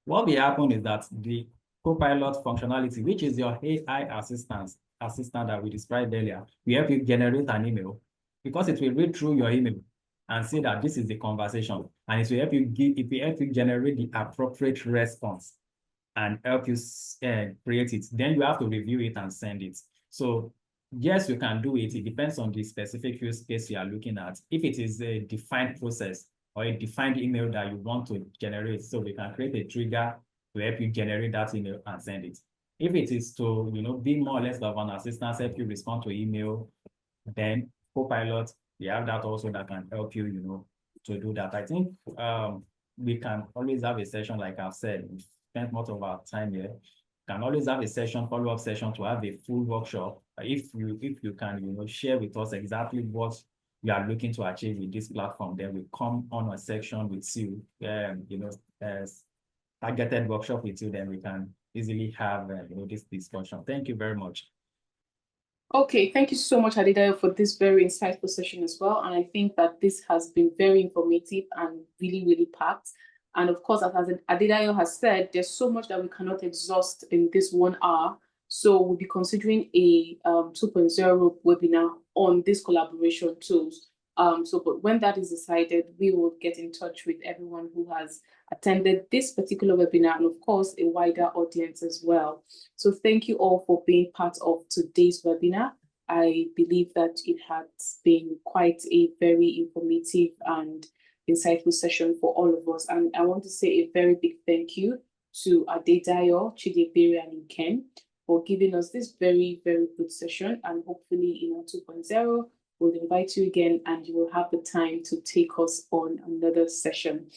What will happen is that the Copilot functionality, which is your AI assistant that we described earlier, will help you generate an email, because it will read through your email and say that this is the conversation, and it will help you generate the appropriate response and help you create it. Then you have to review it and send it. So yes, you can do it. It depends on the specific use case you are looking at. If it is a defined process or a defined email that you want to generate, so we can create a trigger to help you generate that email and send it. If it is to be more or less of an assistant, help you respond to email, then Copilot, we have that also that can help you, to do that. I think we can always have a session, like I've said, we spent most of our time here. Can always have a session, follow-up session, to have a full workshop. If you can, share with us exactly what you are looking to achieve with this platform, then we come on a section with you, as targeted workshop with you, then we can easily have this discussion. Thank you very much. Okay, thank you so much, Adedayo, for this very insightful session as well. And I think that this has been very informative and really, really packed. And of course, as Adedayo has said, there's so much that we cannot exhaust in this 1 hour. So we'll be considering a 2.0 webinar on these collaboration tools. But when that is decided, we will get in touch with everyone who has attended this particular webinar, and of course, a wider audience as well. So thank you all for being part of today's webinar. I believe that it has been quite a very informative and insightful session for all of us. And I want to say a very big thank you to Adedayo, Chidebere, and Nkem for giving us this very, very good session. And hopefully in our 2.0, we'll invite you again and you will have the time to take us on another session.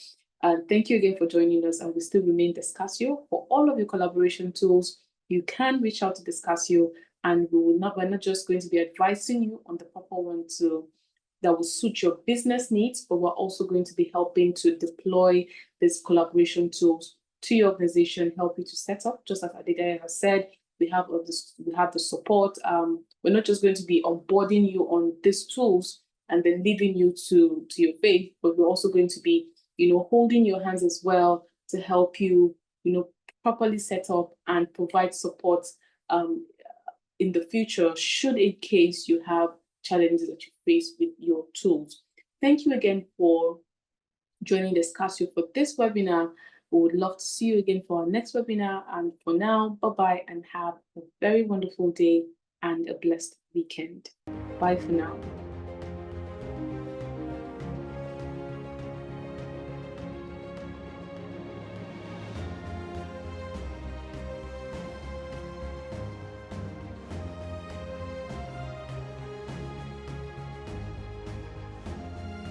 And thank you again for joining us. And we still remain Discussio. For all of your collaboration tools, you can reach out to Discussio, and we're not just going to be advising you on the proper one that will suit your business needs, but we're also going to be helping to deploy these collaboration tools to your organization, help you to set up. Just as Adedayo has said, we have the support. We're not just going to be onboarding you on these tools and then leading you to your faith, but we're also going to be, holding your hands as well to help you, properly set up and provide support in the future, should in case you have challenges that you face with your tools. Thank you again for joining Discussio for this webinar. We would love to see you again for our next webinar. And for now, bye-bye and have a very wonderful day and a blessed weekend. Bye for now.